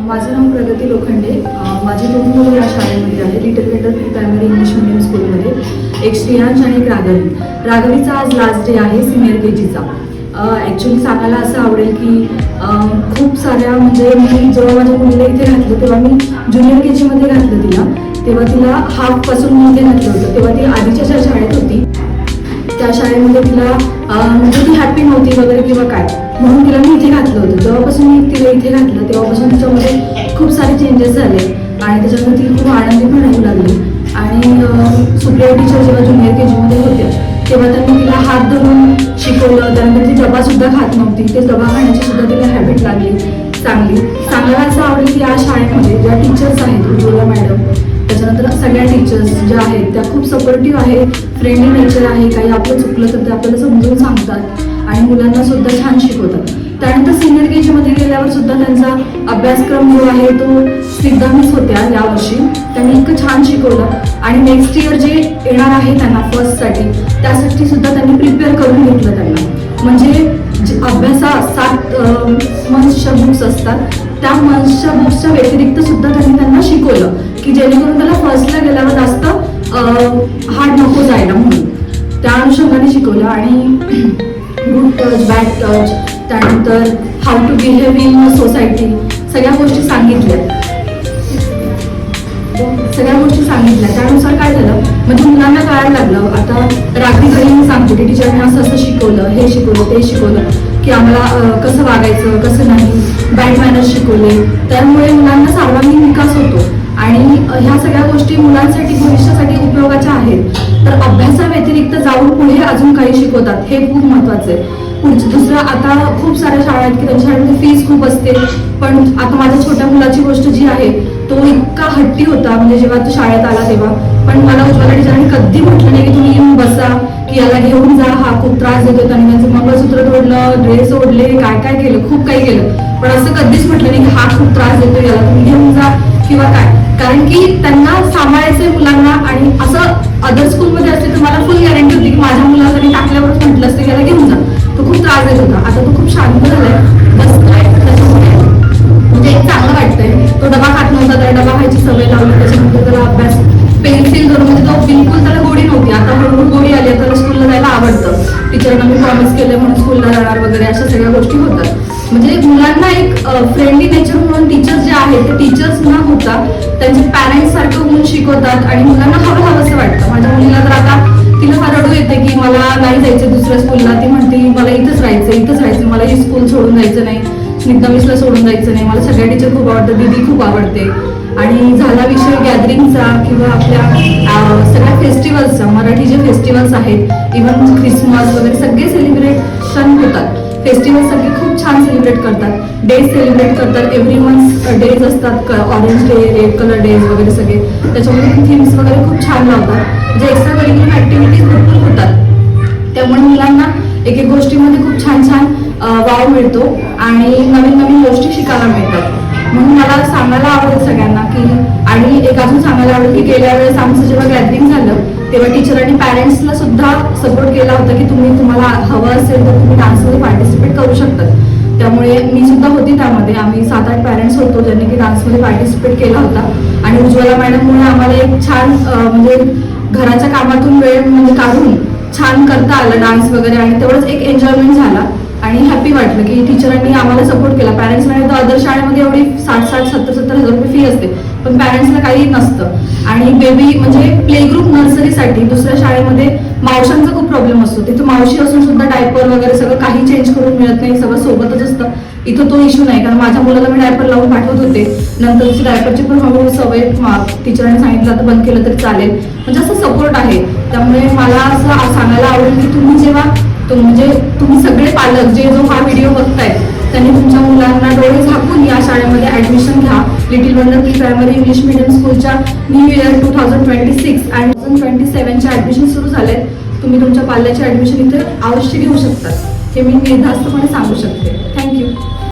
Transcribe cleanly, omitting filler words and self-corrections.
माझं नाव प्रगती लोखंडे. माझी 2 मुलं या शाळेमध्ये आहे, little vendor pre primary English medium स्कूलमध्ये. एक श्रेयांश आणि एक राघवी. राघवीचा आज लास्ट डे आहे सिनियर KGचा. ॲक्च्युली सांगायला असं आवडेल की खूप साऱ्या म्हणजे मी जेव्हा माझ्या मुलीला इथे घातलं तेव्हा मी ज्युनियर KGमध्ये घातलं तिला. तेव्हा तिला हाफपासून मी इथे घातलं होतं. तेव्हा ती आधीच्या ज्या शाळेत होती त्या शाळेमध्ये तिला म्हणजे ती हॅपी नव्हती वगैरे किंवा काय, म्हणून तिला मी इथे घातलं होतं. जेव्हापासून मी तिला इथे घातलं तेव्हापासून तिच्यामध्ये खूप सारे चेंजेस झाले आणि त्याच्यामुळे ती खूप आनंदी पण राहू लागली. आणि सुप्रिया टीचर जेव्हा ज्युनियर KGमध्ये होत्या तेव्हा त्यांनी तिला हात धरून शिकवलं. त्यानंतर ती डबासुद्धा खात नव्हती, ते डबा खाण्याची सुद्धा तिला हॅबिट लागली चांगली. सांगायला असं आवडेल की या शाळेमध्ये ज्या टीचर्स आहेत, उज्ज्वला मॅडम, त्याच्यानंतर सगळ्या टीचर्स ज्या आहेत त्या खूप सपोर्टिव्ह आहे, फ्रेंडली नेचर आहे. काही आपलं चुकलं तर ते आपल्याला समजून सांगतात आणि मुलांना सुद्धा छान शिकवतात. त्यानंतर सिनियर KGमध्ये गेल्यावर सुद्धा त्यांचा अभ्यासक्रम जो आहे तो सिद्धांतच होत्या यावर्षी. त्यांनी इतकं छान शिकवलं आणि नेक्स्ट इयर जे येणार आहे त्यांना फर्स्टसाठी त्यासाठी सुद्धा त्यांनी प्रिपेअर करून घेतलं त्यांना. म्हणजे अभ्यासा 7 मंथच्या बुक्स असतात, त्या मंथच्या बुक्सच्या व्यतिरिक्त सुद्धा त्यांना शिकवलं की जेणेकरून त्याला फर्स्टला गेल्यावर जास्त हार्ड नको जायला, म्हणून त्या अनुषंगाने शिकवलं. आणि गुड टच, बॅड टच, त्यानंतर how to behave in society, सगळ्या गोष्टी सांगितल्या. त्यानुसार काय झालं म्हणजे मुलांना कळायला लागलं. आता रात्री घरी मी सांगते की टीचरने असं असं शिकवलं, हे शिकवलं, ते शिकवलं, की आम्हाला कसं वागायचं कसं नाही, बॅड मॅनर्स शिकवले. त्यामुळे मुलांना सर्वांगीण विकास होतो आणि ह्या सगळ्या गोष्टी मुलांसाठी भविष्यासाठी उपयोगाच्या आहेत. तर अभ्यासाव्यतिरिक्त जाऊन पुढे अजून काही शिकवतात, हे खूप महत्त्वाचं आहे. दुसरं आता खूप साऱ्या शाळा आहेत की त्यांच्या शाळेमध्ये फीस खूप असते, पण आता माझ्या छोट्या मुलाची गोष्ट जी आहे तो इतका हट्टी होता म्हणजे जेव्हा तो शाळेत आला तेव्हा. पण मला उज्ज्वला टीचरांनी कधी म्हटलं नाही की तुम्ही येऊन बसा, की याला घेऊन जा, हा खूप त्रास देतो. आणि त्यांचं मंगळसूत्र तोडलं, ड्रेस ओढले, काय काय केलं, खूप काही केलं, पण असं कधीच म्हटलं नाही की हा खूप त्रास देतो, याला तुम्ही घेऊन जा किंवा काय. कारण की त्यांना सांभाळायचंय मुलांना. आणि असं अदर स्कूलमध्ये असते तर मला फुल गॅरंटी होती की माझ्या मुलाला मी टाकल्यावरच म्हटलं असतं की याला घेऊन जा, तो खूप त्रास देत होता. आता तो खूप शांत झालाय, बसलाय, त्याच्यामुळे म्हणजे चांगलं वाटतंय. तो डबा खात नव्हता, त्याला डबा खायची सवय लावली, त्याच्यानंतर त्याला अभ्यास पेन्सिल धरून म्हणजे तो बिलकुल त्याला गोडी नव्हती, आता हळूहळू गोडी आली, त्याला स्कूलला जायला आवडतं. टीचरांना मी प्रॉमिस केलं म्हणून स्कूलला जाणार वगैरे अशा सगळ्या गोष्टी होतात. म्हणजे मुलांना एक फ्रेंडली नेचर म्हणून टीचर्स जे आहेत ते टीचर्स न होता त्यांचे पॅरेंट्स सारखं होऊन शिकवतात आणि मुलांना हवं असं वाटतं. माझ्या मुलीला तर आता तिला फार रडू येते की मला नाही जायचं दुसऱ्या स्कूलला. ती म्हणते मला इथंच राहायचं, मला ही स्कूल सोडून जायचं नाही, स्निग्धा मिसला सोडून जायचं नाही, मला सगळ्या टीचर खूप आवडतात, दीदी खूप आवडते. आणि झाला विषय गॅदरिंगचा किंवा आपल्या सगळ्या फेस्टिवल्सचा, मराठी जे फेस्टिवल्स आहेत, इव्हन क्रिसमस वगैरे सगळे सेलिब्रेशन होतात. फेस्टिवल सगळे खूप छान सेलिब्रेट करतात, डेज सेलिब्रेट करतात, एव्हरी मंथ डेज असतात, orange day, red colour days वगैरे सगळे. त्याच्यामध्ये थीम्स वगैरे खूप छान लावतात, म्हणजे एक्स्ट्रा करिक्युलर ॲक्टिव्हिटीज भरपूर होतात. त्यामुळे मुलांना एक एक गोष्टीमध्ये खूप छान छान वाव मिळतो आणि नवीन नवीन गोष्टी शिकायला मिळतात. म्हणून मला सांगायला आवडेल सगळ्यांना की, आणि एक अजून सांगायला आवडेल की गेल्या वेळेस आमचं जेव्हा गॅदरिंग झालं तेव्हा टीचरांनी पॅरेंट्सला सुद्धा सपोर्ट केला होता की तुम्हाला हवं असेल तर तुम्ही डान्समध्ये पार्टिसिपेट करू शकतात. त्यामुळे मी सुद्धा होती त्यामध्ये. आम्ही 7-8 पॅरेंट्स होतो ज्यांनी की डान्समध्ये पार्टिसिपेट केला होता. आणि उज्ज्वला मॅडममुळे आम्हाला एक छान म्हणजे घराच्या कामातून वेळ म्हणजे काढून छान करता आलं डान्स वगैरे, आणि तेवढंच एक एन्जॉयमेंट झाला आणि हॅपी वाटलं की टीचरांनी आम्हाला सपोर्ट केला. पॅरेंट्सला तर अदर शाळेमध्ये एवढी 60-60, 70-70 हजार रुपये फी असते, पण पॅरेंट्सला काही नसतं. आणि बेबी म्हणजे प्ले ग्रुप नर्सरीसाठी दुसऱ्या शाळेमध्ये मावशांचा खूप प्रॉब्लेम असतो, तिथं मावशी असून सुद्धा डायपर वगैरे सगळं काही चेंज करून मिळत नाही, सगळं सोबतच असतं. इथं तो इश्यू नाही, कारण माझ्या मुलाला मी डायपर लावून पाठवत होते, नंतर डायपरची पण हळूहळू सवय टीचरांनी सांगितलं आता बंद केलं तरी चालेल, म्हणजे असं सपोर्ट आहे. त्यामुळे मला असं सांगायला आवडेल की तुम्ही जेव्हा म्हणजे तुम्ही सगळे पालक जे जो हा व्हिडिओ बघताय त्यांनी तुमच्या मुलांना डोळे झाकून या शाळेमध्ये ऍडमिशन घ्या. Little wonder pre primary English medium स्कूलच्या न्यू इयर 2026 आणि 2027च्या ऍडमिशन सुरू झालेत. तुम्ही तुमच्या पाल्याचे ऍडमिशन इथे अवश्य घेऊ शकता, हे मी निर्धास्तपणे सांगू शकते. थँक्यू.